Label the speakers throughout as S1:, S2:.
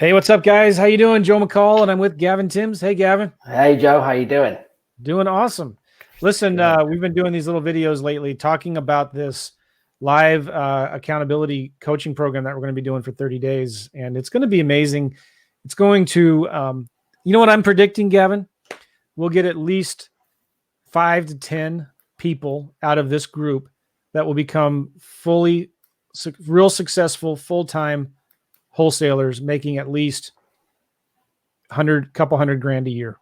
S1: Hey, what's up, guys? How you doing? Joe McCall, and I'm with Gavin Timms. Hey, Gavin.
S2: Hey, Joe. How you doing?
S1: Doing awesome. Listen, we've been doing these little videos lately talking about this live accountability coaching program that we're going to be doing for 30 days, and it's going to be amazing. It's going to, you know what I'm predicting, Gavin? We'll get at least 5 to 10 people out of this group that will become real successful, full-time wholesalers making at least couple hundred grand a year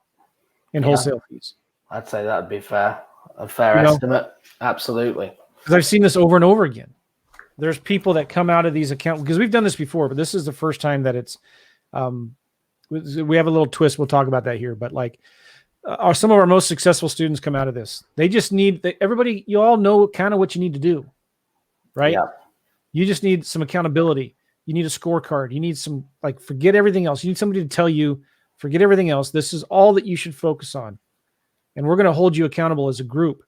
S1: in wholesale fees.
S2: I'd say that'd be fair. A fair estimate. Absolutely.
S1: Because I've seen this over and over again. There's people that come out of these accounts, because we've done this before, but this is the first time that it's, we have a little twist. We'll talk about that here, but like some of our most successful students come out of this. They just need, everybody, you all know kind of what you need to do, right?
S2: Yeah.
S1: You just need some accountability. You need a scorecard. You need some, like, forget everything else. You need somebody to tell you, forget everything else. This is all that you should focus on. And we're going to hold you accountable as a group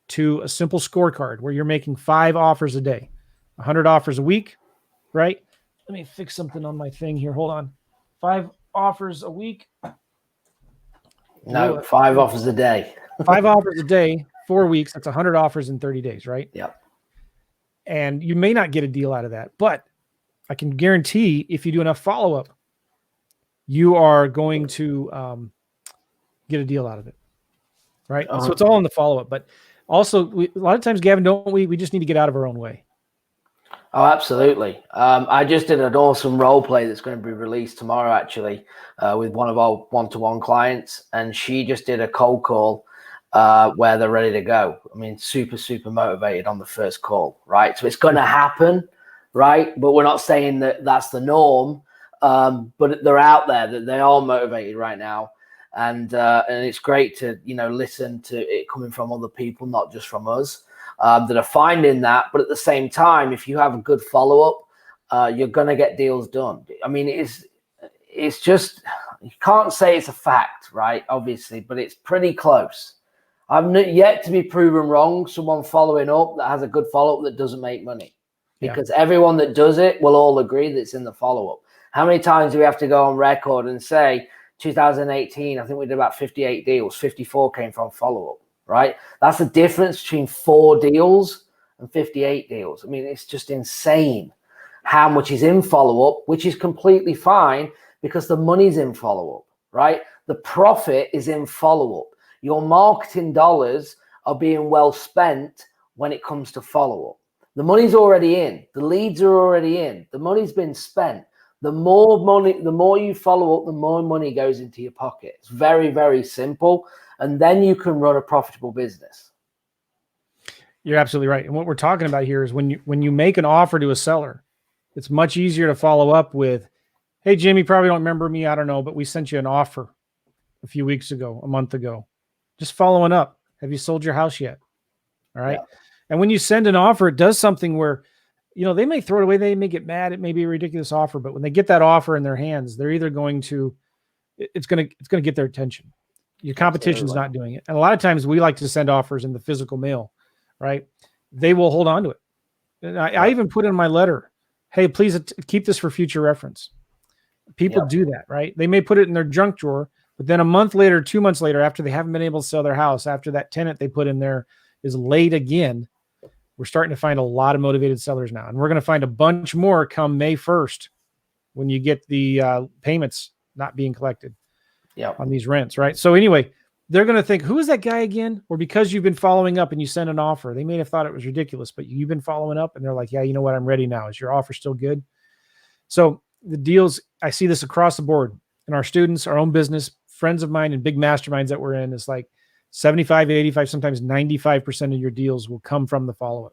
S1: to a simple scorecard where you're making 5 offers a day, 100 offers a week, right? Let me fix something on my thing here. Hold on. 5 offers a week.
S2: No, 5 offers a day.
S1: 5 offers a day, 4 weeks. That's 100 offers in 30 days, right?
S2: Yeah.
S1: And you may not get a deal out of that, but I can guarantee if you do enough follow-up, you are going to get a deal out of it, right? So it's all in the follow-up. But also, a lot of times, Gavin, don't we just need to get out of our own way.
S2: Oh, absolutely. I just did an awesome role play that's going to be released tomorrow, actually, with one of our one-to-one clients. And she just did a cold call where they're ready to go. I mean, super, super motivated on the first call, right? So it's going to happen, right? But we're not saying that that's the norm. But they're out there, that they are motivated right now. And it's great to, listen to it coming from other people, not just from us, that are finding that. But at the same time, if you have a good follow-up, you're going to get deals done. I mean, it's just, you can't say it's a fact, right? Obviously, but it's pretty close. I've yet to be proven wrong. Someone following up that has a good follow-up that doesn't make money, because everyone that does it will all agree that it's in the follow-up. How many times do we have to go on record and say 2018, I think we did about 58 deals, 54 came from follow-up, right? That's the difference between 4 deals and 58 deals. I mean, it's just insane how much is in follow-up, which is completely fine because the money's in follow-up, right? The profit is in follow-up. Your marketing dollars are being well spent when it comes to follow-up. The money's already in. The leads are already in. The money's been spent. The more money, the more you follow up, the more money goes into your pocket. It's very, very simple. And then you can run a profitable business.
S1: You're absolutely right. And what we're talking about here is when you make an offer to a seller, it's much easier to follow up with, hey, Jim, you probably don't remember me. I don't know, but we sent you an offer a few weeks ago, a month ago. Just following up. Have you sold your house yet? All right. Yeah. And when you send an offer, it does something where, they may throw it away. They may get mad. It may be a ridiculous offer, but when they get that offer in their hands, they're either going to, it's going to get their attention. Your competition's not doing it. And a lot of times we like to send offers in the physical mail, right? They will hold on to it. And I even put in my letter, hey, please keep this for future reference. People do that, right? They may put it in their junk drawer, but then a month later, 2 months later, after they haven't been able to sell their house, after that tenant they put in there is late again, we're starting to find a lot of motivated sellers now. And we're going to find a bunch more come May 1st when you get the payments not being collected on these rents, right? So anyway, they're going to think, who is that guy again? Or because you've been following up and you sent an offer, they may have thought it was ridiculous, but you've been following up and they're like, yeah, you know what? I'm ready now. Is your offer still good? So the deals, I see this across the board in our students, our own business, friends of mine and big masterminds that we're in. It's like 75, 85, sometimes 95% of your deals will come from the follow-up.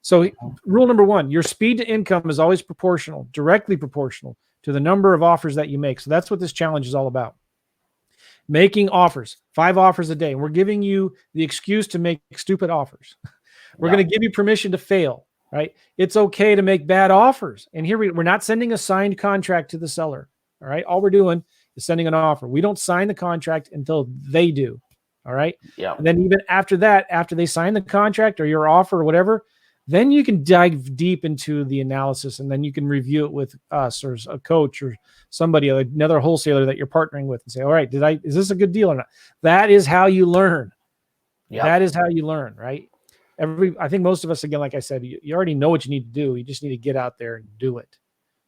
S1: So rule number 1, your speed to income is always proportional, directly proportional to the number of offers that you make. So that's what this challenge is all about. Making offers, 5 offers a day. And we're giving you the excuse to make stupid offers. We're going to give you permission to fail, right? It's okay to make bad offers. And here we're not sending a signed contract to the seller. All right. All we're doing is sending an offer. We don't sign the contract until they do. All right.
S2: Yeah.
S1: And then even after that, after they sign the contract or your offer or whatever, Then you can dive deep into the analysis, and then you can review it with us or a coach or somebody, another wholesaler that you're partnering with, and say, all right, is this a good deal or not? That is how you learn. Yep. That is how you learn, right? I think most of us, again, like I said, you already know what you need to do. You just need to get out there and do it.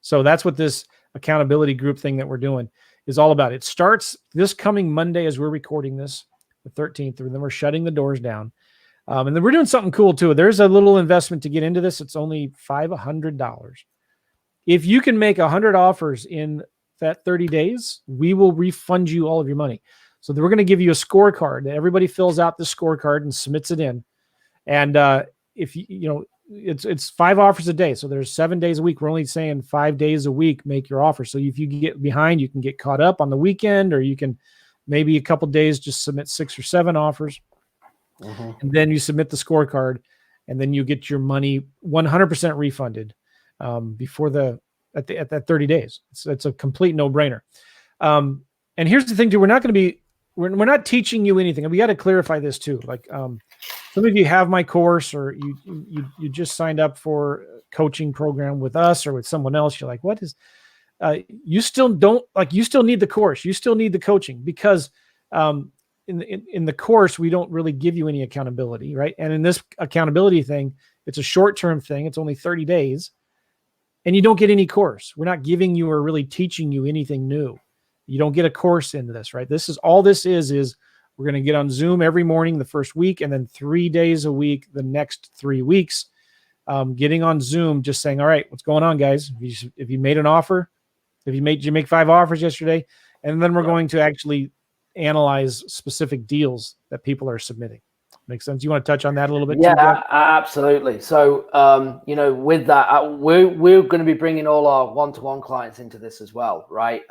S1: So that's what this accountability group thing that we're doing is all about. It starts this coming Monday as we're recording this, the 13th, and then we're shutting the doors down. And then we're doing something cool too. There's a little investment to get into this. It's only $500. If you can make 100 offers in that 30 days, we will refund you all of your money. So we're going to give you a scorecard. Everybody fills out the scorecard and submits it in. And if it's 5 offers a day. So there's 7 days a week. We're only saying 5 days a week, make your offer. So if you get behind, you can get caught up on the weekend, or you can maybe a couple days just submit 6 or 7 offers. Mm-hmm. And then you submit the scorecard, and then you get your money 100% refunded before at that 30 days. It's a complete no-brainer. And here's the thing too: we're not teaching you anything. And we got to clarify this too. Like some of you have my course, or you just signed up for a coaching program with us or with someone else. You're like, what is? You still need the course. You still need the coaching, because in the course, we don't really give you any accountability, right? And in this accountability thing, it's a short-term thing. It's only 30 days, and you don't get any course. We're not giving you or really teaching you anything new. You don't get a course into this, right? This is we're going to get on Zoom every morning the first week, and then 3 days a week the next 3 weeks, getting on Zoom, just saying, all right, what's going on, guys? If you made an offer, did you make 5 offers yesterday? And then we're going to actually analyze specific deals that people are submitting. Makes sense? You want to touch on that a little bit?
S2: Yeah, too, absolutely. So, with that, we're going to be bringing all our one-to-one clients into this as well, right?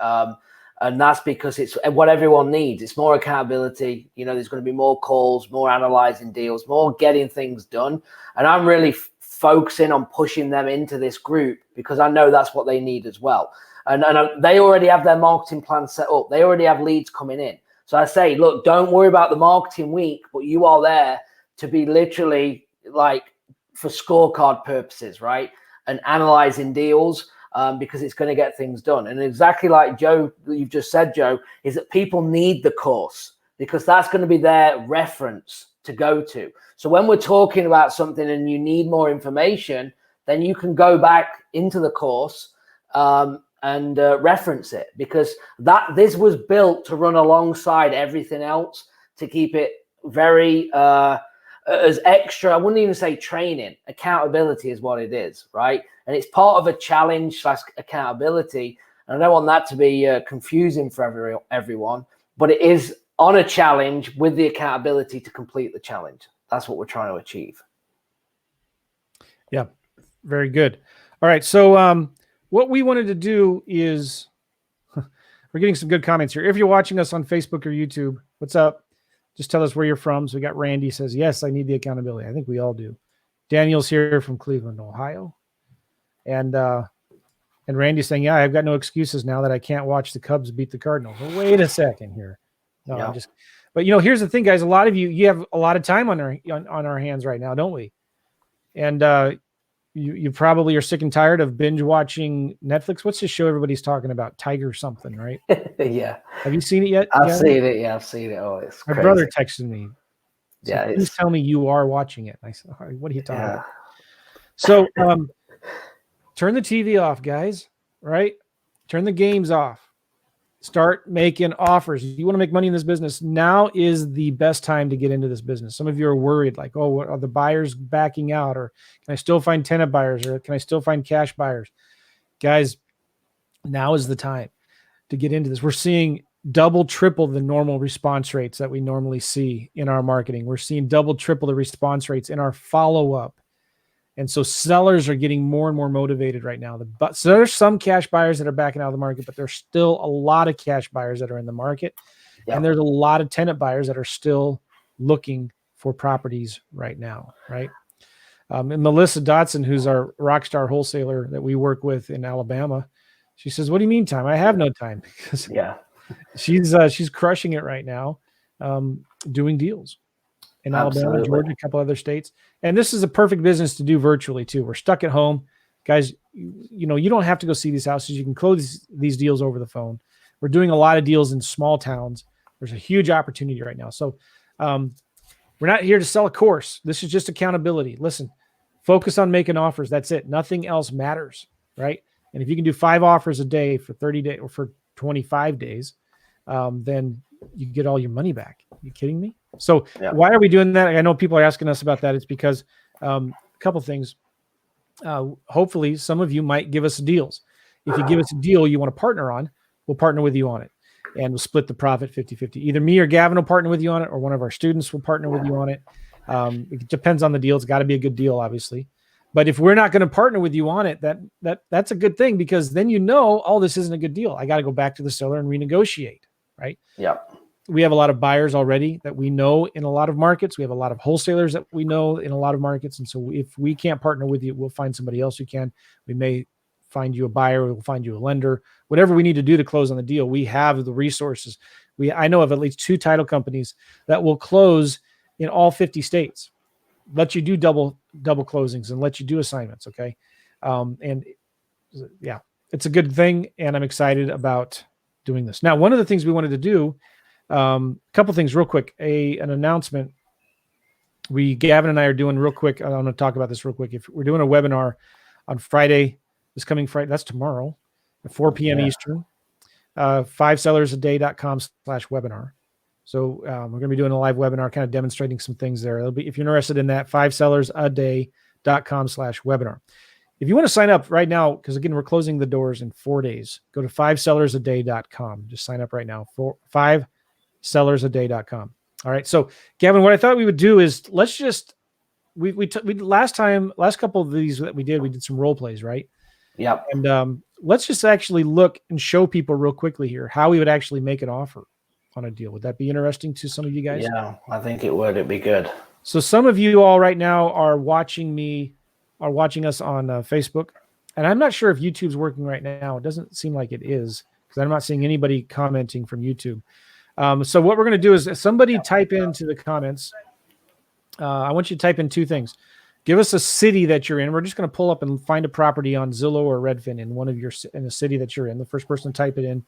S2: And that's because it's what everyone needs. It's more accountability. There's going to be more calls, more analyzing deals, more getting things done. And I'm really focusing on pushing them into this group, because I know that's what they need as well. And they already have their marketing plan set up. They already have leads coming in. So I say, look, don't worry about the marketing week, but you are there to be literally like for scorecard purposes, right? And analyzing deals, because it's going to get things done. And exactly like Joe, you've just said, Joe, is that people need the course, because that's going to be their reference to go to. So when we're talking about something and you need more information, then you can go back into the course and reference it, because this was built to run alongside everything else, to keep it very as extra. I wouldn't even say training. Accountability is what it is, right? And it's part of a challenge / accountability. And I don't want that to be confusing for everyone, but it is on a challenge with the accountability to complete the challenge. That's what we're trying to achieve.
S1: Yeah, very good. All right, so what we wanted to do is, we're getting some good comments here. If you're watching us on Facebook or YouTube, what's up? Just tell us where you're from. So we got Randy says, yes, I need the accountability. I think we all do. Daniel's here from Cleveland, Ohio. And Randy's saying, yeah, I've got no excuses now that I can't watch the Cubs beat the Cardinals. Well, wait a second here. No, yeah. But here's the thing, guys. A lot of you have a lot of time on our hands right now, don't we? And you probably are sick and tired of binge watching Netflix. What's the show everybody's talking about? Tiger something, right?
S2: Yeah.
S1: Have you seen it yet?
S2: I've seen it. Yeah, I've seen it. Oh, it's
S1: my
S2: crazy.
S1: brother texted me. So
S2: yeah.
S1: Please tell me you are watching it. And I said, what are you talking about? So turn the TV off, guys, right? Turn the games off. Start making offers. You want to make money in this business, now is the best time to get into this business. Some of you are worried, like, oh, are the buyers backing out? Or can I still find tenant buyers? Or can I still find cash buyers? Guys, now is the time to get into this. We're seeing double, triple the normal response rates that we normally see in our marketing. We're seeing double, triple the response rates in our follow-up. And so sellers are getting more and more motivated right now. So there's some cash buyers that are backing out of the market, but there's still a lot of cash buyers that are in the market. Yep. And there's a lot of tenant buyers that are still looking for properties right now, right? And Melissa Dotson, who's our rock star wholesaler that we work with in Alabama, she says, what do you mean time? I have no time.
S2: Yeah.
S1: She's crushing it right now, doing deals. in Alabama,
S2: Absolutely.
S1: Georgia, a couple other states. And this is a perfect business to do virtually too. We're stuck at home. Guys, you know, you don't have to go see these houses. You can close these deals over the phone. We're doing a lot of deals in small towns. There's a huge opportunity right now. So we're not here to sell a course. This is just accountability. Listen, focus on making offers. That's it. Nothing else matters, right? And if you can do 5 offers a day for 30 days or for 25 days, then you get all your money back. Are you kidding me? So why are we doing that? I know people are asking us about that. It's because a couple things. Hopefully some of you might give us deals. If you give us a deal you want to partner on, we'll partner with you on it. And we'll split the profit 50-50. Either me or Gavin will partner with you on it, or one of our students will partner with you on it. It depends on the deal. It's got to be a good deal, obviously. But if we're not going to partner with you on it, that's a good thing, because then you know, oh, this isn't a good deal. I got to go back to the seller and renegotiate, right?
S2: Yeah.
S1: We have a lot of buyers already that we know in a lot of markets. We have a lot of wholesalers that we know in a lot of markets. And so if we can't partner with you, we'll find somebody else who can. We may find you a buyer, we'll find you a lender, whatever we need to do to close on the deal. We have the resources. I know of at least 2 title companies that will close in all 50 states, let you do double closings and let you do assignments. Okay. And yeah, it's a good thing. And I'm excited about doing this. Now, one of the things we wanted to do, a couple things real quick, an announcement Gavin and I are doing real quick. I'm going to talk about this real quick. If we're doing a webinar on Friday, this coming Friday, that's tomorrow at 4 p.m. Eastern, 5sellersaday.com/webinar. So we're going to be doing a live webinar, kind of demonstrating some things there. It'll be, if you're interested in that, 5sellersaday.com/webinar. If you want to sign up right now, because again, we're closing the doors in 4 days, go to 5sellersaday.com. Just sign up right now for 5sellersaday.com. All right. So Gavin, what I thought we would do is let's just, we last couple of these that we did some role plays, right?
S2: Yep.
S1: And let's just actually look and show people real quickly here how we would actually make an offer on a deal. Would that be interesting to some of you guys?
S2: Yeah, I think it would. It'd be good.
S1: So some of you all right now are watching us on Facebook, and I'm not sure if YouTube's working right now. It doesn't seem like it is, because I'm not seeing anybody commenting from YouTube. So what we're going to do is somebody type into the comments. I want you to type in 2 things. Give us a city that you're in. We're just going to pull up and find a property on Zillow or Redfin in a city that you're in. The first person to type it in,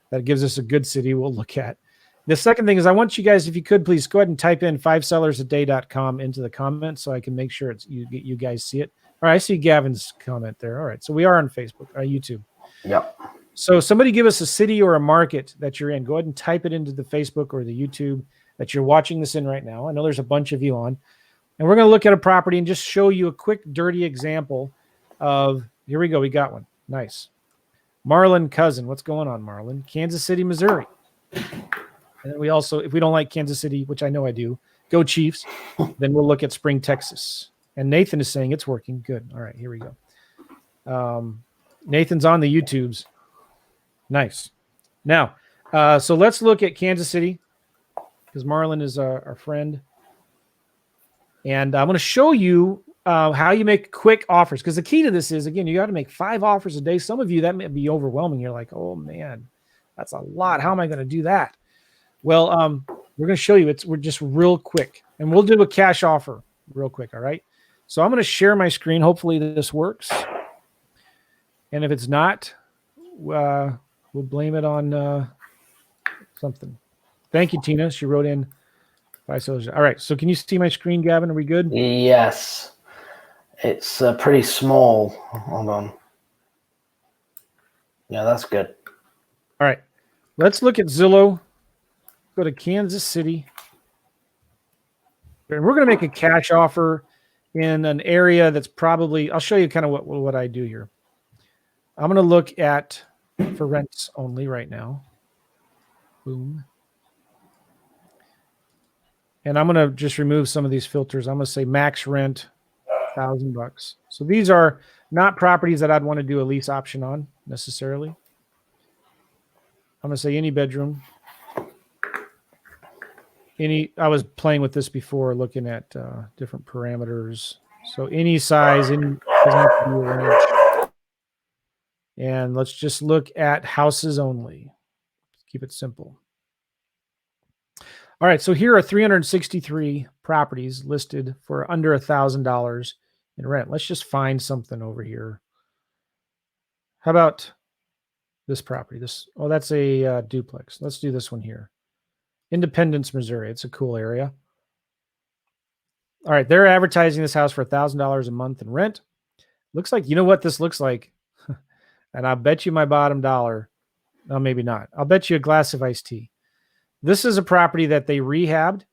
S1: that gives us a good city we'll look at. The second thing is, I want you guys, if you could, please go ahead and type in 5sellersaday.com into the comments so I can make sure you guys see it. All right, I see Gavin's comment there. All right, so we are on Facebook, YouTube.
S2: Yep.
S1: So somebody give us a city or a market that you're in. Go ahead and type it into the Facebook or the YouTube that you're watching this in right now. I know there's a bunch of you on. And we're going to look at a property and just show you a quick, dirty example of, here we go, we got one. Nice. Marlon Cousin. What's going on, Marlon? Kansas City, Missouri. And then we also, if we don't like Kansas City, which I know I do, go Chiefs, then we'll look at Spring, Texas. And Nathan is saying it's working. Good. All right, here we go. Nathan's on the YouTubes. Nice. Now, so let's look at Kansas City, because Marlon is our friend. And I'm going to show you how you make quick offers, because the key to this is, again, you got to make 5 offers a day. Some of you, that may be overwhelming. You're like, oh, man, that's a lot. How am I going to do that? Well, we're going to show you. We're just real quick, and we'll do a cash offer real quick, all right? So I'm going to share my screen. Hopefully this works. And if it's not, we'll blame it on something. Thank you, Tina. She wrote in 5 sellers. All right. So can you see my screen, Gavin? Are we good?
S2: Yes. It's pretty small. Hold on. Yeah, that's good.
S1: All right. Let's look at Zillow. Go to Kansas City. And we're going to make a cash offer in an area that's probably, I'll show you kind of what I do here. I'm going to look at for rents only right now. Boom. And I'm going to just remove some of these filters. I'm going to say max rent, $1,000. So these are not properties that I'd want to do a lease option on necessarily. I'm going to say any bedroom. I was playing with this before, looking at different parameters. So any size, doesn't have to be a ranch. And let's just look at houses only. Keep it simple. All right, so here are 363 properties listed for under $1,000 in rent. Let's just find something over here. How about this property? That's a duplex. Let's do this one here. Independence, Missouri. It's a cool area. All right, they're advertising this house for $1,000 a month in rent. Looks like, you know what this looks like? And I'll bet you my bottom dollar. No, maybe not. I'll bet you a glass of iced tea. This is a property that they rehabbed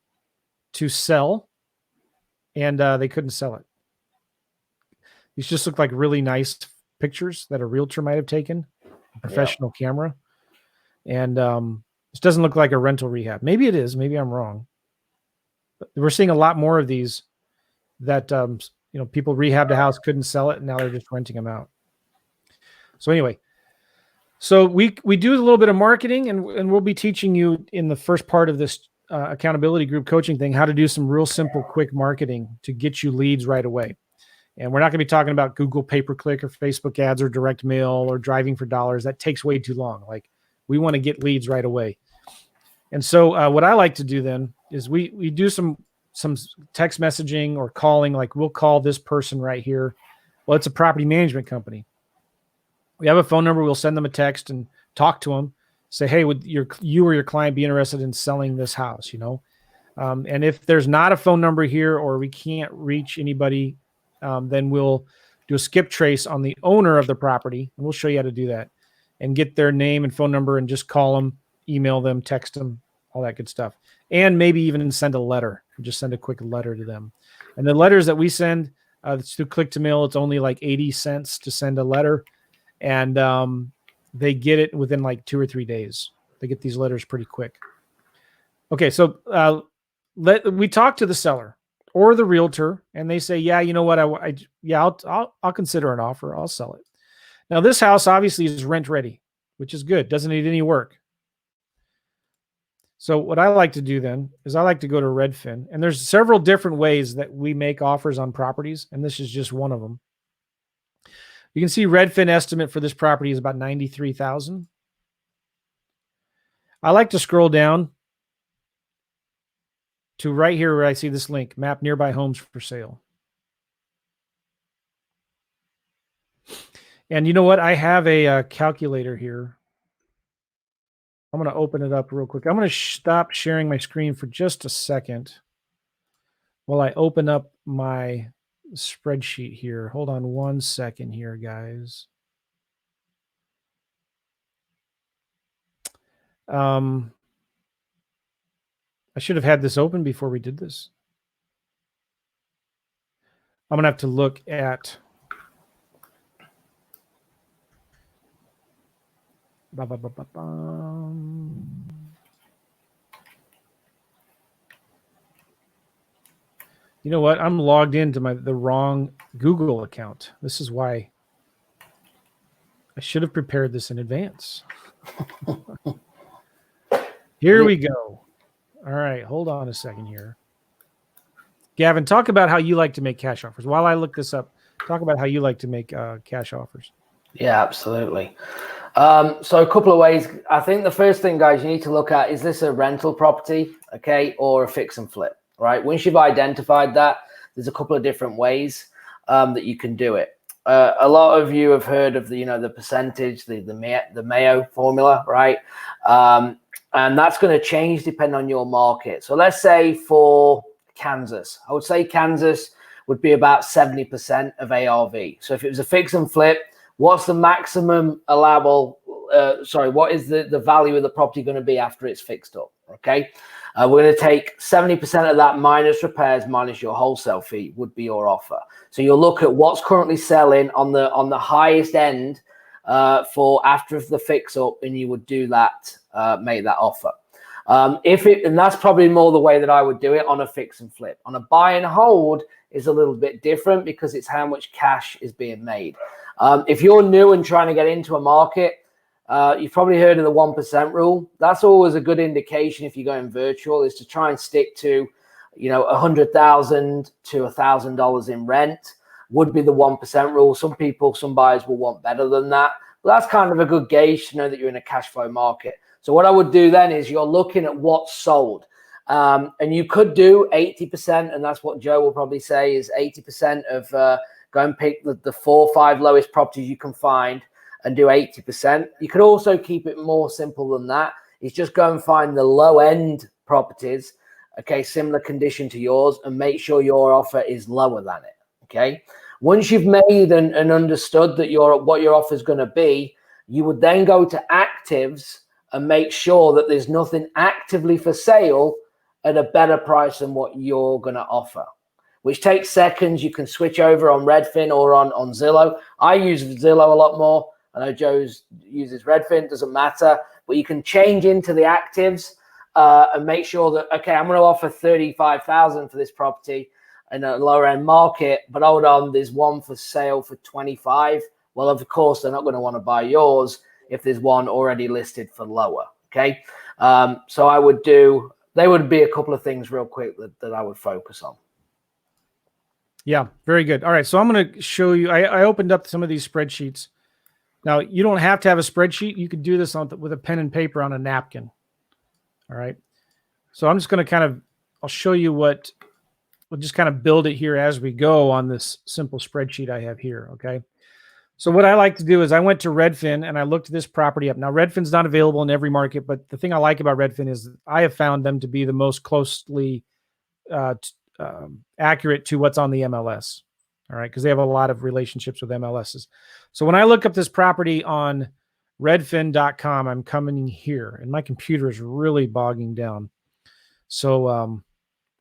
S1: to sell, and they couldn't sell it. These just look like really nice pictures that a realtor might have taken, a professional camera. And this doesn't look like a rental rehab. Maybe it is. Maybe I'm wrong. But we're seeing a lot more of these that people rehabbed a house, couldn't sell it, and now they're just renting them out. So anyway, so we do a little bit of marketing, and we'll be teaching you in the first part of this accountability group coaching thing how to do some real simple, quick marketing to get you leads right away. And we're not going to be talking about Google pay-per-click or Facebook ads or direct mail or driving for dollars. That takes way too long. Like, we want to get leads right away. And so what I like to do then is we do some text messaging or calling. Like, we'll call this person right here. Well, it's a property management company. We have a phone number. We'll send them a text and talk to them. Say, hey, would you or your client be interested in selling this house? And if there's not a phone number here or we can't reach anybody, then we'll do a skip trace on the owner of the property, and we'll show you how to do that and get their name and phone number and just call them, email them, text them, all that good stuff. And maybe even send a letter. Just send a quick letter to them. And the letters that we send, it's through click to mail. It's only like 80 cents to send a letter. And they get it within like 2 or 3 days. They get these letters pretty quick. Okay, so we talk to the seller or the realtor, and they say, yeah, you know what? I'll consider an offer. I'll sell it. Now, this house obviously is rent ready, which is good. Doesn't need any work. So what I like to do then is I like to go to Redfin, and there's several different ways that we make offers on properties, and this is just one of them. You can see Redfin estimate for this property is about $93,000. I like to scroll down to right here where I see this link, map nearby homes for sale. And you know what? I have a calculator here. I'm going to open it up real quick. I'm going to stop sharing my screen for just a second while I open up my spreadsheet here. Hold on 1 second here, guys. I should have had this open before we did this. I'm going to have to look at You know what? I'm logged into the wrong Google account. This is why I should have prepared this in advance. Here we go. All right, hold on a second here. Gavin, talk about how you like to make cash offers. While I look this up, talk about how you like to make cash offers.
S2: Yeah, absolutely. So a couple of ways. I think the first thing, guys, you need to look at, is this a rental property, okay, or a fix and flip, right? Once you've identified that, there's a couple of different ways that you can do it. A lot of you have heard of the percentage, the Mayo formula, right? And that's going to change depending on your market. So let's say for Kansas, I would say Kansas would be about 70% of ARV. So if it was a fix and flip, what's the maximum allowable? What is the value of the property going to be after it's fixed up? Okay, we're going to take 70% of that minus repairs minus your wholesale fee would be your offer. So you'll look at what's currently selling on the highest end for after the fix up, and you would do that, make that offer. And that's probably more the way that I would do it on a fix and flip. On a buy and hold is a little bit different because it's how much cash is being made. If you're new and trying to get into a market, you've probably heard of the 1% rule. That's always a good indication if you're going virtual, is to try and stick to, $100,000 to $1,000 in rent would be the 1% rule. Some buyers will want better than that, but that's kind of a good gauge to know that you're in a cash flow market. So what I would do then is you're looking at what's sold. And you could do 80%, and that's what Joe will probably say is 80% of go and pick the 4 or 5 lowest properties you can find and do 80%. You could also keep it more simple than that. It's just go and find the low end properties, okay, similar condition to yours, and make sure your offer is lower than it, okay? Once you've made and understood that what your offer is going to be, you would then go to actives and make sure that there's nothing actively for sale at a better price than what you're going to offer, which takes seconds. You can switch over on Redfin or on Zillow. I use Zillow a lot more. I know Joe uses Redfin, doesn't matter, but you can change into the actives and make sure that, okay, I'm going to offer 35,000 for this property in a lower end market, but hold on, there's one for sale for 25. Well, of course, they're not going to want to buy yours if there's one already listed for lower. Okay. So I would there would be a couple of things real quick that I would focus on.
S1: Yeah, very good. All right. So I'm going to show you, I opened up some of these spreadsheets. Now, you don't have to have a spreadsheet. You could do this with a pen and paper on a napkin. All right. So I'm just going to I'll show you we'll just kind of build it here as we go on this simple spreadsheet I have here. Okay. So what I like to do is I went to Redfin and I looked this property up. Now, Redfin's not available in every market, but the thing I like about Redfin is I have found them to be the most closely accurate to what's on the MLS. All right. Because they have a lot of relationships with MLSs. So when I look up this property on redfin.com, I'm coming here and my computer is really bogging down. So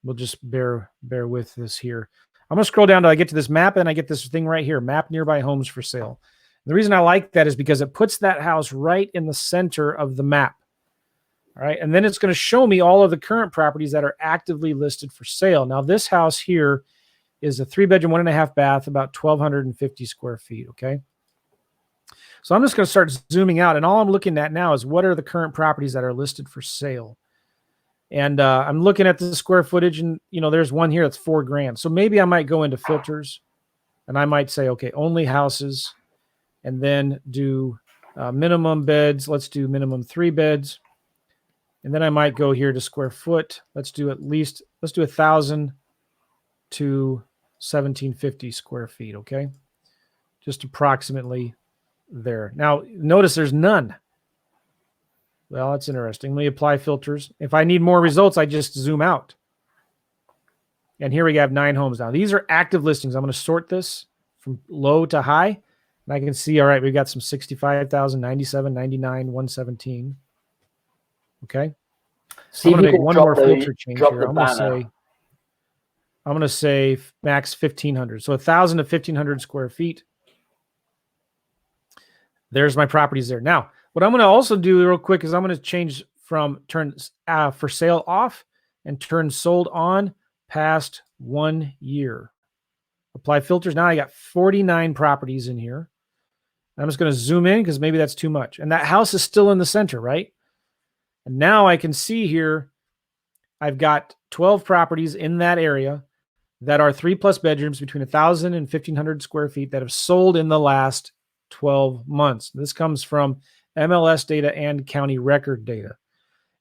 S1: we'll just bear with this here. I'm going to scroll down till I get to this map and I get this thing right here, map nearby homes for sale. The reason I like that is because it puts that house right in the center of the map. All right. And then it's going to show me all of the current properties that are actively listed for sale. Now, this house here is a 3-bedroom, 1.5 bath, about 1,250 square feet. Okay. So I'm just going to start zooming out. And all I'm looking at now is what are the current properties that are listed for sale. And I'm looking at the square footage and, there's one here that's $4,000. So maybe I might go into filters and I might say, okay, only houses, and then do minimum beds. Let's do minimum 3 beds. And then I might go here to square foot. Let's do 1,000 to 1,750 square feet. Okay. Just approximately there. Now notice there's none. Well, that's interesting. Let me apply filters. If I need more results, I just zoom out. And here we have 9 homes now. These are active listings. I'm going to sort this from low to high. And I can see, all right, we've got some 65,000, 97, 99, 117. Okay.
S2: See,
S1: I'm going to make one more filter change here. I'm going to say max 1,500. So 1,000 to 1,500 square feet. There's my properties there. Now, what I'm going to also do real quick is I'm going to change from turn for sale off and turn sold on past 1 year. Apply filters. Now I got 49 properties in here. I'm just going to zoom in because maybe that's too much. And that house is still in the center, right? And now I can see here, I've got 12 properties in that area that are 3+ bedrooms between 1,000 and 1,500 square feet that have sold in the last 12 months. This comes from MLS data and county record data.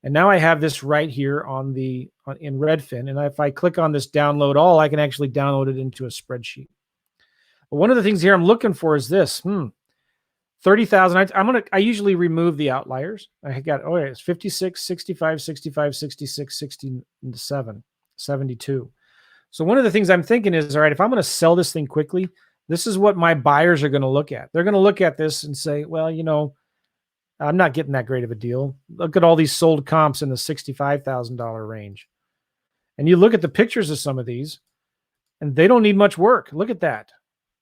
S1: And now I have this right here in Redfin. And if I click on this download all, I can actually download it into a spreadsheet. But one of the things here I'm looking for is this. 30,000. I usually remove the outliers. I got, it's 56, 65, 65, 66, 67, 72. So one of the things I'm thinking is, all right, if I'm going to sell this thing quickly, this is what my buyers are going to look at. They're going to look at this and say, well, I'm not getting that great of a deal. Look at all these sold comps in the $65,000 range. And you look at the pictures of some of these and they don't need much work. Look at that.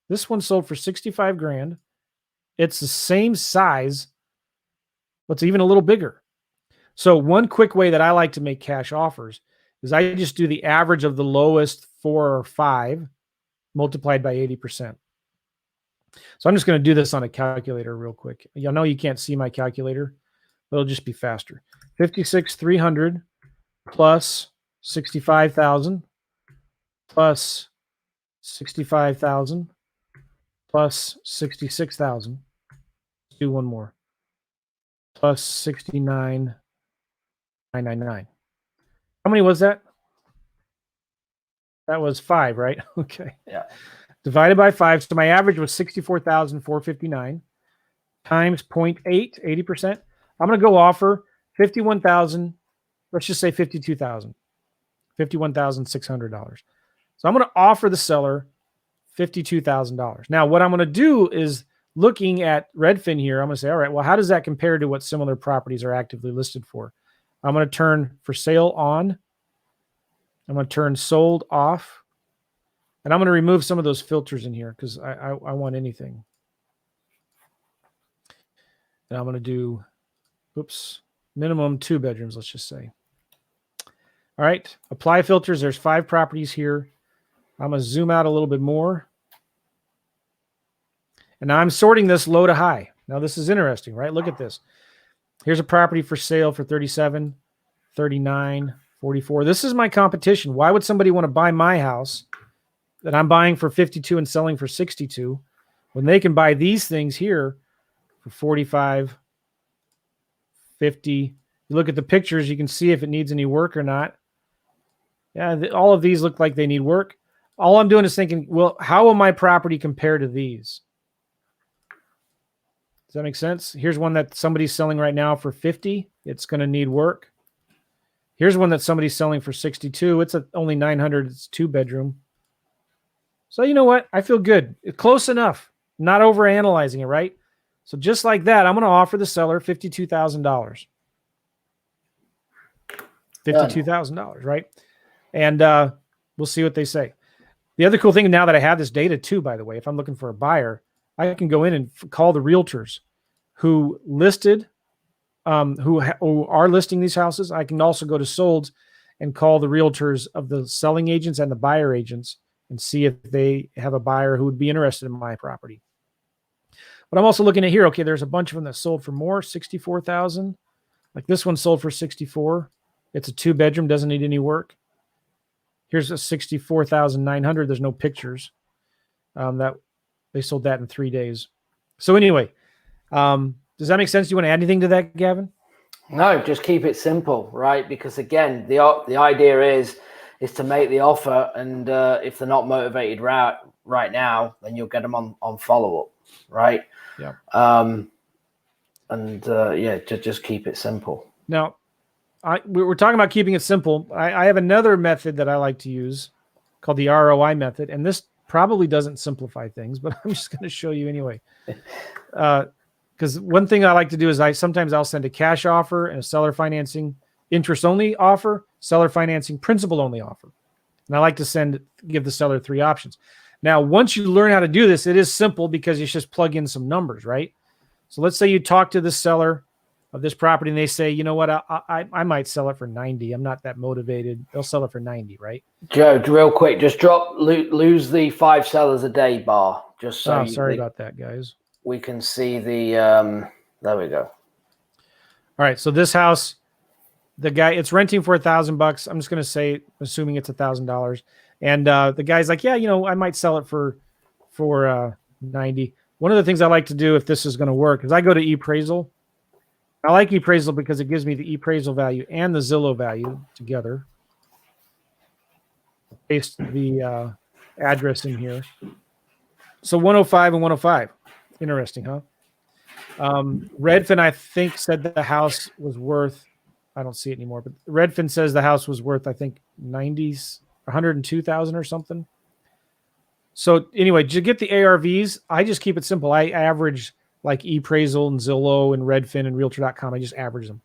S1: This one sold for $65,000. It's the same size, but it's even a little bigger. So one quick way that I like to make cash offers is I just do the average of the lowest 4 or 5 multiplied by 80%. So I'm just going to do this on a calculator real quick. Y'all know you can't see my calculator, but it'll just be faster. 56,300 plus 65,000 plus 65,000 plus 66,000. Let's do one more. Plus 69,999. How many was that? That was 5, right? Okay.
S2: Yeah.
S1: Divided by 5. So my average was 64,459 times 0.8, 80%. I'm going to go offer 51,000. Let's just say 52,000, $51,600. So I'm going to offer the seller $52,000. Now, what I'm going to do is looking at Redfin here, I'm going to say, all right, well, how does that compare to what similar properties are actively listed for? I'm going to turn for sale on. I'm going to turn sold off. And I'm going to remove some of those filters in here because I want anything. And I'm going to do, minimum 2 bedrooms, let's just say. All right, apply filters. There's 5 properties here. I'm going to zoom out a little bit more. And now I'm sorting this low to high. Now this is interesting, right? Look at this. Here's a property for sale for 37, 39, 44. This is my competition. Why would somebody want to buy my house that I'm buying for 52 and selling for 62 when they can buy these things here for 45, 50? You look at the pictures, you can see if it needs any work or not. Yeah, all of these look like they need work. All I'm doing is thinking, well, how will my property compare to these? Does that make sense? Here's one that somebody's selling right now for 50. It's going to need work. Here's one that somebody's selling for 62. It's only 900. It's 2 bedroom. So you know what? I feel good. It's close enough. Not over analyzing it, right? So just like that, I'm going to offer the seller $52,000. $52,000, right? And we'll see what they say. The other cool thing now that I have this data too, by the way, if I'm looking for a buyer, I can go in and call the realtors who listed, who are listing these houses. I can also go to solds and call the realtors of the selling agents and the buyer agents and see if they have a buyer who would be interested in my property. But I'm also looking at here. Okay, there's a bunch of them that sold for more, 64,000. Like this one sold for 64. It's a 2 bedroom, doesn't need any work. Here's a 64,900. There's no pictures. That they sold that in 3 days. So anyway, does that make sense? Do you want to add anything to that, Gavin?
S2: No, just keep it simple, right? Because again, the idea is to make the offer, and if they're not motivated right now, then you'll get them on follow up, right?
S1: Yeah.
S2: Just keep it simple.
S1: Now, we're talking about keeping it simple. I have another method that I like to use called the ROI method, and this probably doesn't simplify things, but I'm just going to show you anyway. Because one thing I like to do is sometimes I'll send a cash offer and a seller financing interest only offer, seller financing principal only offer. And I like to give the seller 3 options. Now, once you learn how to do this, it is simple because you just plug in some numbers, right? So let's say you talk to the seller of this property and they say, you know what, I might sell it for 90. I'm not that motivated. They'll sell it for 90, right?
S2: Joe, real quick, just lose the 5 sellers a day bar. Just so
S1: sorry about that, guys.
S2: We can see the, there we go.
S1: All right. So this house, the guy, it's renting for $1,000. I'm just going to say, assuming it's $1,000. And the guy's like, yeah, I might sell it for 90. One of the things I like to do if this is going to work is I go to ePraisal. I like ePraisal because it gives me the ePraisal value and the Zillow value together. Paste the address in here. So 105 and 105. Interesting, huh? Redfin, I think, said that the house was worth, I don't see it anymore, but Redfin says the house was worth, I think, 102,000 or something. So anyway, to get the ARVs, I just keep it simple. I average like ePraisal and Zillow and Redfin and Realtor.com. I just average them.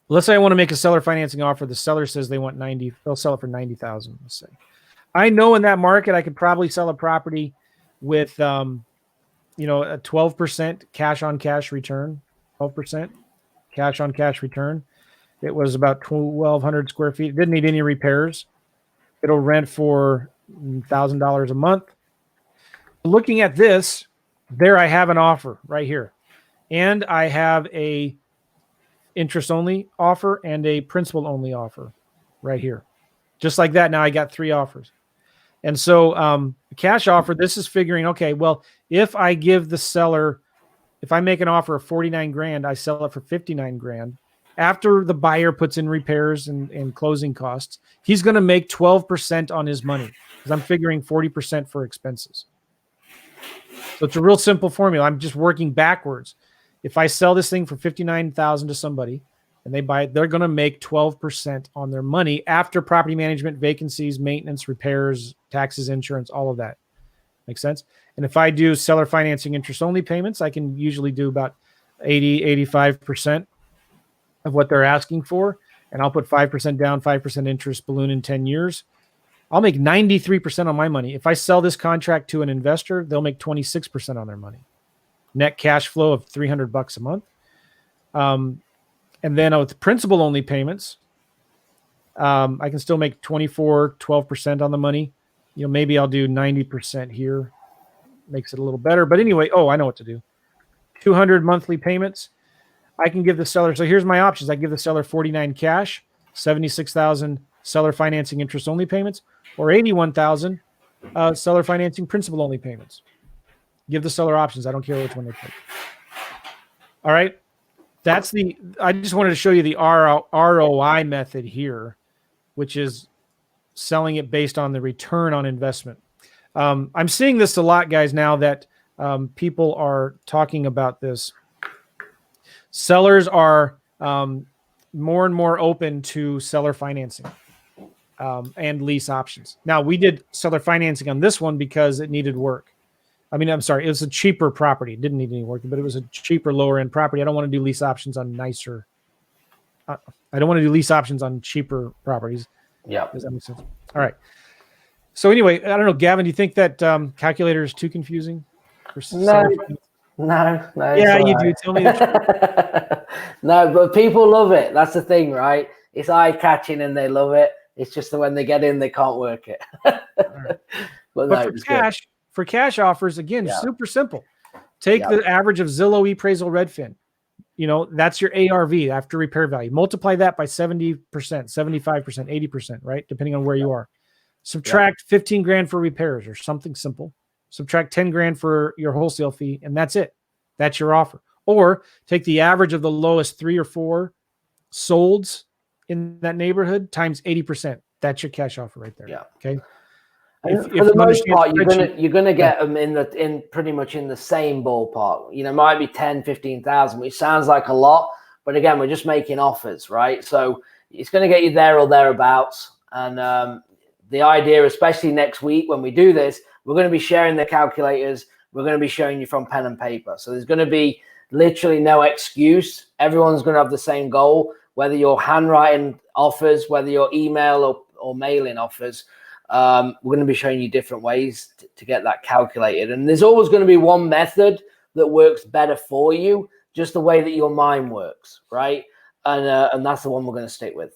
S1: Let's say I want to make a seller financing offer. The seller says they want 90. They'll sell it for 90,000. Let's say. I know in that market I could probably sell a property with, a 12% cash on cash return. 12% cash on cash return. It was about 1,200 square feet. It didn't need any repairs. It'll rent for $1,000 a month. Looking at this, there I have an offer right here. And I have a interest only offer and a principal only offer right here. Just like that. Now I got 3 offers. And so the cash offer, this is figuring, okay, well, if I give the seller, if I make an offer of 49 grand, I sell it for 59 grand. after the buyer puts in repairs and closing costs, he's going to make 12% on his money because I'm figuring 40% for expenses. So it's a real simple formula. I'm just working backwards. If I sell this thing for $59,000 to somebody and they buy it, they're going to make 12% on their money after property management, vacancies, maintenance, repairs, taxes, insurance, all of that. Makes sense? And if I do seller financing interest only payments, I can usually do about 85% of what they're asking for. And I'll put 5% down, 5% interest, balloon in 10 years. I'll make 93% on my money. If I sell this contract to an investor, they'll make 26% on their money. Net cash flow of $300 a month. And then with principal only payments, I can still make 12% on the money. Maybe I'll do 90% here. Makes it a little better. But anyway, I know what to do. 200 monthly payments. I can give the seller. So here's my options. I give the seller 49 cash, 76,000 seller financing interest only payments, or 81,000 seller financing principal only payments. Give the seller options. I don't care which one they pick. All right. I just wanted to show you the ROI method here, which is selling it based on the return on investment. I'm seeing this a lot, guys, now that people are talking about this. Sellers are more and more open to seller financing and lease options. Now, we did seller financing on this one because it needed work. I'm sorry, it was a cheaper property. It didn't need any work, but it was a cheaper, lower end property. I don't want to do lease options on nicer. I don't want to do lease options on cheaper properties.
S2: Yeah.
S1: Does that make sense? All right. So anyway, I don't know, Gavin, do you think that calculator is too confusing?
S2: No.
S1: Yeah, you do. Tell me the truth.
S2: No, but people love it. That's the thing, right? It's eye-catching and they love it. It's just that when they get in, they can't work it.
S1: Right. But no, for cash offers, again, super simple. Take the average of Zillow, ePraisal, Redfin. That's your ARV, after repair value. Multiply that by 70%, 75%, 80%, right? Depending on where you are. Subtract 15 grand for repairs or something simple. Subtract 10 grand for your wholesale fee, and that's it. That's your offer. Or take the average of the lowest 3 or 4 solds in that neighborhood times 80%. That's your cash offer right there.
S2: Yeah.
S1: Okay.
S2: For the most part, you're gonna get them in pretty much in the same ballpark. Might be 10, 15,000, which sounds like a lot, but again, we're just making offers, right? So it's going to get you there or thereabouts. And the idea, especially next week when we do this, we're going to be sharing the calculators. We're going to be showing you from pen and paper. So there's going to be literally no excuse. Everyone's going to have the same goal, whether you're handwriting offers, whether you're email or mailing offers. We're going to be showing you different ways to get that calculated. And there's always going to be one method that works better for you, just the way that your mind works, right? And that's the one we're going to stick with.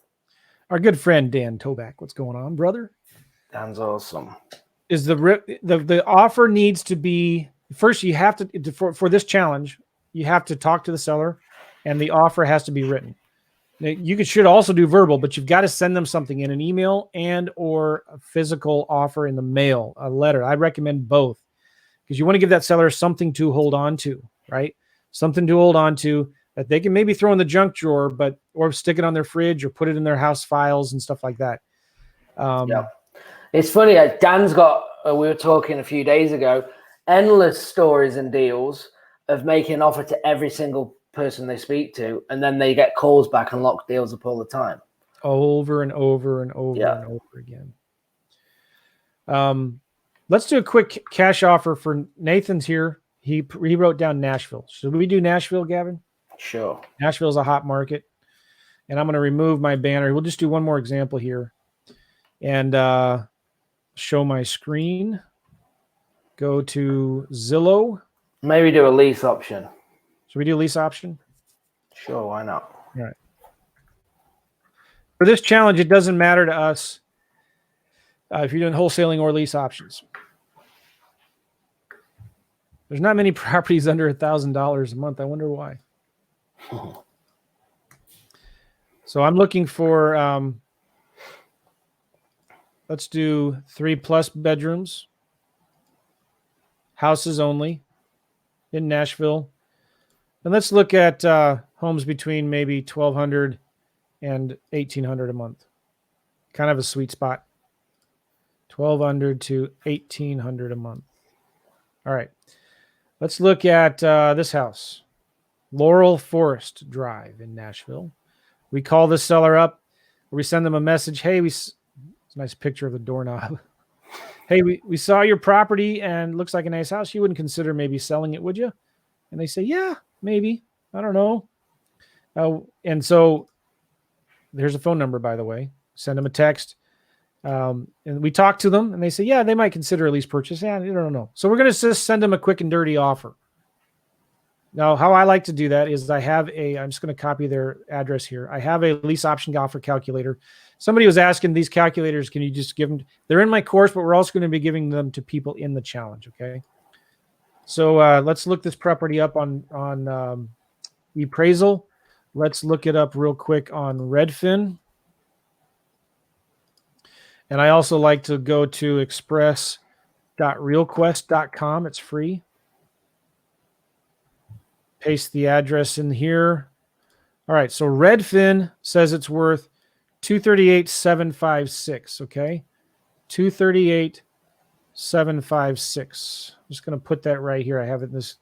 S1: Our good friend Dan Toback, what's going on, brother?
S2: Dan's awesome.
S1: Is the offer needs to be first? You have to for this challenge, you have to talk to the seller, and the offer has to be written. Now, you should also do verbal, but you've got to send them something in an email and or a physical offer in the mail, a letter. I recommend both because you want to give that seller something to hold on to, right? Something to hold on to that they can maybe throw in the junk drawer, or stick it on their fridge or put it in their house files and stuff like that.
S2: It's funny. Dan's got, we were talking a few days ago, endless stories and deals of making an offer to every single person they speak to, and then they get calls back and lock deals up all the time.
S1: Over and over and over and over again. Let's do a quick cash offer for Nathan's here. He wrote down Nashville. Should we do Nashville, Gavin?
S2: Sure.
S1: Nashville's a hot market. And I'm going to remove my banner. We'll just do one more example here. And show my screen. Go to Zillow.
S2: Maybe do a lease option.
S1: Should we do a lease option?
S2: Sure, why not?
S1: All right. For this challenge, it doesn't matter to us if you're doing wholesaling or lease options. There's not many properties under $1,000 a month. I wonder why. So I'm looking for, let's do 3+ bedrooms, houses only in Nashville. And let's look at homes between maybe 1,200 and 1,800 a month. Kind of a sweet spot. 1,200 to 1,800 a month. All right. Let's look at this house. Laurel Forest Drive in Nashville. We call the seller up. We send them a message. Hey, it's a nice picture of the doorknob. Hey, we saw your property and looks like a nice house. You wouldn't consider maybe selling it, would you? And they say, yeah, maybe. I don't know. And so there's a phone number, by the way. Send them a text. And we talk to them and they say, yeah, they might consider a lease purchase. Yeah, I don't know. So we're going to just send them a quick and dirty offer. Now, how I like to do that is I'm just going to copy their address here. I have a lease option offer calculator. Somebody was asking these calculators, can you just give them? They're in my course, but we're also going to be giving them to people in the challenge. Okay. So let's look this property up on appraisal. Let's look it up real quick on Redfin. And I also like to go to express.realquest.com. It's free. Paste the address in here. All right, so Redfin says it's worth $238,756. Okay, $238,756. I'm just going to put that right here. I have it in this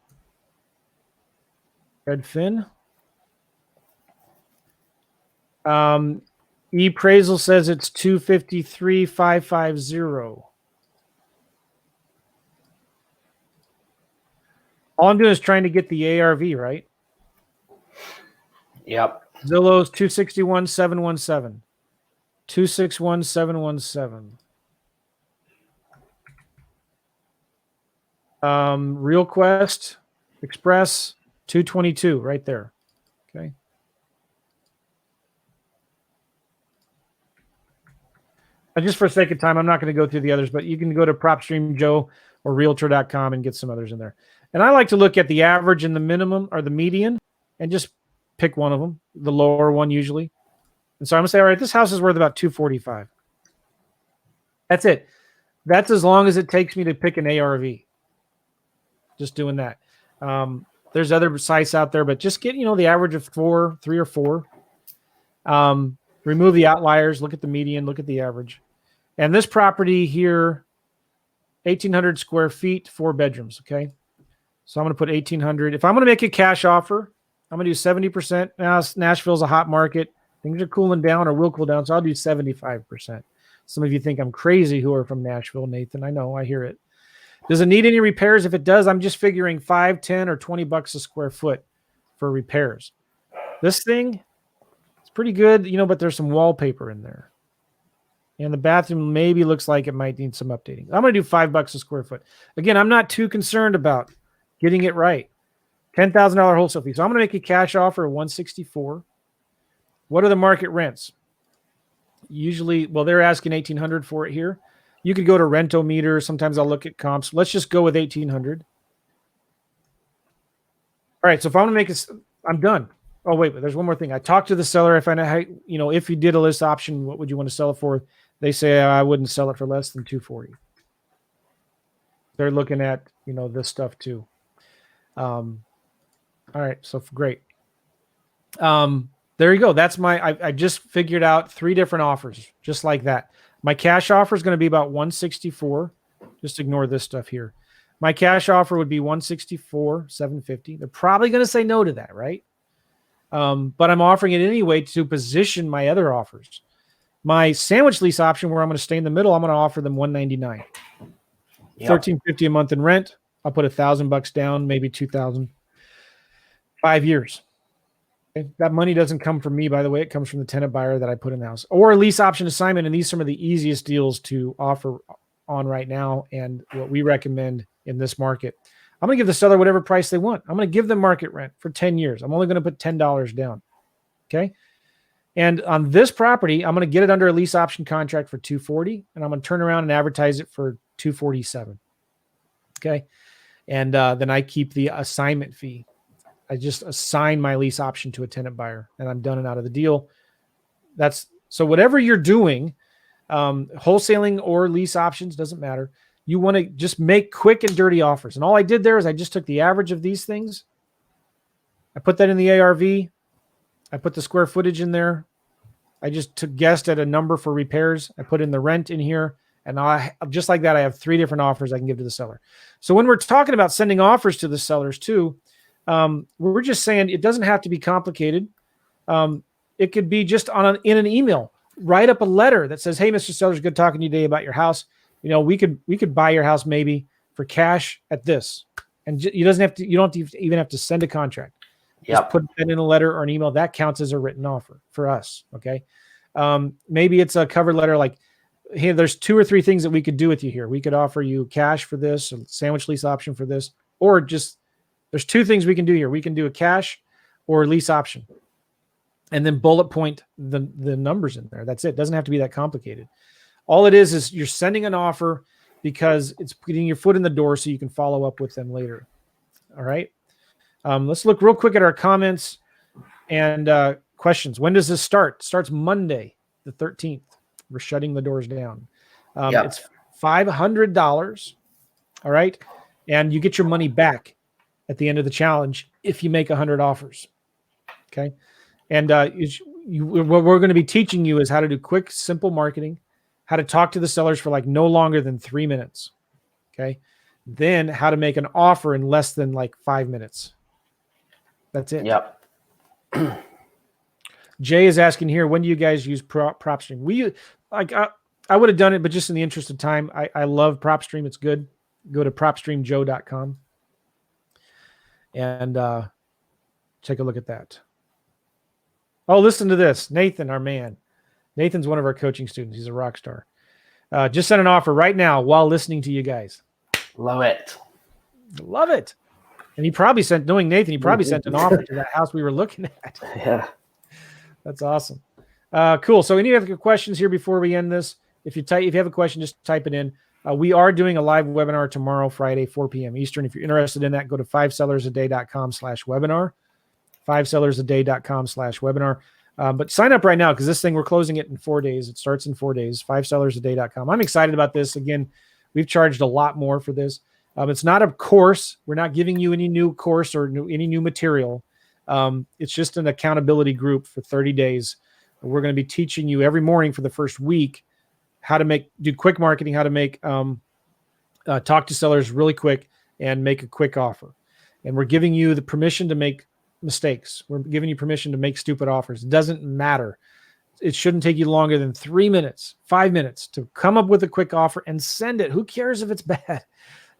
S1: Redfin. Appraisal says it's $253,550. All I'm doing is trying to get the ARV, right?
S2: Yep.
S1: Zillow's 261,717. 261,717. RealQuest Express 222 right there. Okay. And just for sake of time, I'm not going to go through the others, but you can go to PropStream Joe or Realtor.com and get some others in there. And I like to look at the average and the minimum or the median and just pick one of them, the lower one usually. And so I'm going to say, all right, this house is worth about $245,000. That's it. That's as long as it takes me to pick an ARV. Just doing that. There's other sites out there, but just get, the average of 3 or 4. Remove the outliers, look at the median, look at the average. And this property here, 1,800 square feet, 4 bedrooms, okay? So I'm going to put 1,800. If I'm going to make a cash offer, I'm going to do 70%. Now, Nashville's a hot market. Things are cooling down or will cool down, so I'll do 75%. Some of you think I'm crazy who are from Nashville, Nathan. I know, I hear it. Does it need any repairs? If it does, I'm just figuring $5, $10, or $20 a square foot for repairs. This thing, it's pretty good, but there's some wallpaper in there. And the bathroom maybe looks like it might need some updating. I'm going to do $5 a square foot. Again, I'm not too concerned about getting it right. $10,000 wholesale fee. So I'm going to make a cash offer of $164,000. What are the market rents? Usually, they're asking $1,800 for it here. You could go to Rentometer. Sometimes I'll look at comps. Let's just go with $1,800. All right. So if I'm going to make it, I'm done. Oh, wait, but there's one more thing. I talked to the seller. I find out how, if you did a list option, what would you want to sell it for? They say I wouldn't sell it for less than $240,000. They're looking at, this stuff too. All right. So great. There you go. That's I just figured out 3 different offers just like that. My cash offer is going to be about $164,000. Just ignore this stuff here. My cash offer would be $164,750. They're probably going to say no to that, right? But I'm offering it anyway to position my other offers. My sandwich lease option, where I'm going to stay in the middle, I'm going to offer them $199. Yep. $1,350 a month in rent. I'll put $1,000 down, maybe $2,000. 5 years. Okay. That money doesn't come from me, by the way. It comes from the tenant buyer that I put in the house, or a lease option assignment. And these are some of the easiest deals to offer on right now, and what we recommend in this market. I'm going to give the seller whatever price they want. I'm going to give them market rent for 10 years. I'm only going to put $10 down. Okay. And on this property, I'm going to get it under a lease option contract for $240,000, and I'm going to turn around and advertise it for $247,000. Okay. And then I keep the assignment fee. I just assign my lease option to a tenant buyer, and I'm done and out of the deal. So whatever you're doing, wholesaling or lease options, doesn't matter. You want to just make quick and dirty offers. And all I did there is I just took the average of these things. I put that in the ARV. I put the square footage in there. I just guessed at a number for repairs. I put in the rent in here. And just like that, I have 3 different offers I can give to the seller. So when we're talking about sending offers to the sellers too, we're just saying it doesn't have to be complicated. It could be just in an email. Write up a letter that says, "Hey, Mr. Seller, good talking to you today about your house. We could buy your house maybe for cash at this." And you don't even have to send a contract. Just put that in a letter or an email. That counts as a written offer for us. Okay. Maybe it's a cover letter like, "Hey, there's 2 or 3 things that we could do with you here. We could offer you cash for this, a sandwich lease option for this, or just there's 2 things we can do here. We can do a cash or lease option." And then bullet point the numbers in there. That's it. It doesn't have to be that complicated. All it is you're sending an offer because it's putting your foot in the door so you can follow up with them later. All right. Let's look real quick at our comments and questions. When does this start? It starts Monday, the 13th. We're shutting the doors down. It's $500. All right. And you get your money back at the end of the challenge if you make 100 offers. Okay. And what we're going to be teaching you is how to do quick, simple marketing, how to talk to the sellers for like no longer than 3 minutes. Okay. Then how to make an offer in less than like 5 minutes. That's it.
S2: Yep.
S1: Jay is asking here, when do you guys use PropStream? I would have done it, but just in the interest of time, I love PropStream. It's good. Go to propstreamjoe.com and take a look at that. Oh, listen to this. Nathan, our man. Nathan's one of our coaching students. He's a rock star. Just sent an offer right now while listening to you guys.
S2: Love it.
S1: Love it. And he probably sent, knowing Nathan, he probably sent an offer to that house we were looking at.
S2: Yeah.
S1: That's awesome. Cool. So any other questions here before we end this? If you have a question, just type it in. We are doing a live webinar tomorrow, Friday, 4 p.m. Eastern. If you're interested in that, go to 5sellersaday.com/webinar. 5sellersaday.com/webinar. But sign up right now because this thing, we're closing it in 4 days. It starts in 4 days, 5sellersaday.com. I'm excited about this. Again, we've charged a lot more for this. It's not a course. We're not giving you any new course or any new material. It's just an accountability group for 30 days. We're going to be teaching you every morning for the first week how to do quick marketing, how to make talk to sellers really quick and make a quick offer. And we're giving you the permission to make mistakes. We're giving you permission to make stupid offers. It doesn't matter. It shouldn't take you longer than 3 minutes, 5 minutes to come up with a quick offer and send it. Who cares if it's bad?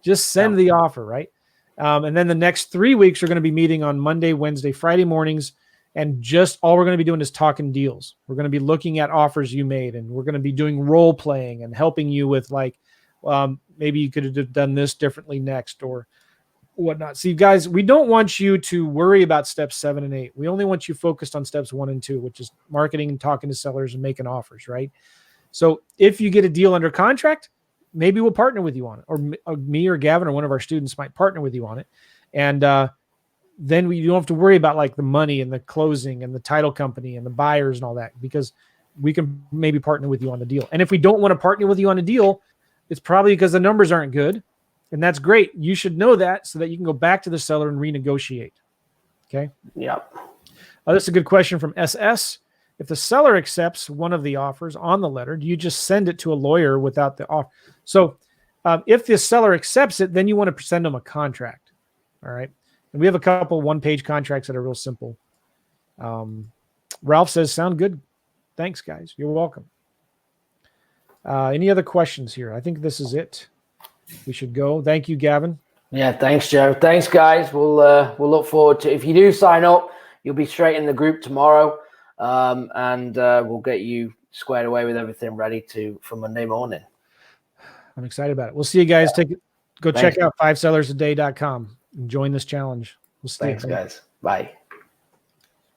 S1: Just send the offer, right? And then the next 3 weeks, we're going to be meeting on Monday, Wednesday, Friday mornings. And just all we're going to be doing is talking deals. We're going to be looking at offers you made, and we're going to be doing role playing and helping you with like, maybe you could have done this differently next or whatnot. See, guys, we don't want you to worry about steps 7 and 8. We only want you focused on steps 1 and 2, which is marketing and talking to sellers and making offers, right? So if you get a deal under contract, maybe we'll partner with you on it, or me or Gavin or one of our students might partner with you on it. And then you don't have to worry about like the money and the closing and the title company and the buyers and all that, because we can maybe partner with you on the deal. And if we don't want to partner with you on a deal, it's probably because the numbers aren't good. And that's great. You should know that so that you can go back to the seller and renegotiate. Okay.
S2: Yep.
S1: This is a good question from SS. If the seller accepts one of the offers on the letter, do you just send it to a lawyer without the offer? So if the seller accepts it, then you want to send them a contract. All right. And we have a couple one-page contracts that are real simple. Ralph says, sound good. Thanks, guys. You're welcome. Any other questions here? I think this is it. We should go. Thank you, Gavin.
S2: Yeah, thanks, Joe. Thanks, guys. We'll look forward to, if you do sign up, you'll be straight in the group tomorrow. And we'll get you squared away with everything ready for Monday morning.
S1: I'm excited about it. We'll see you guys. Go check out 5sellersaday.com and join this challenge. We'll see you.
S2: Thanks, guys. Bye.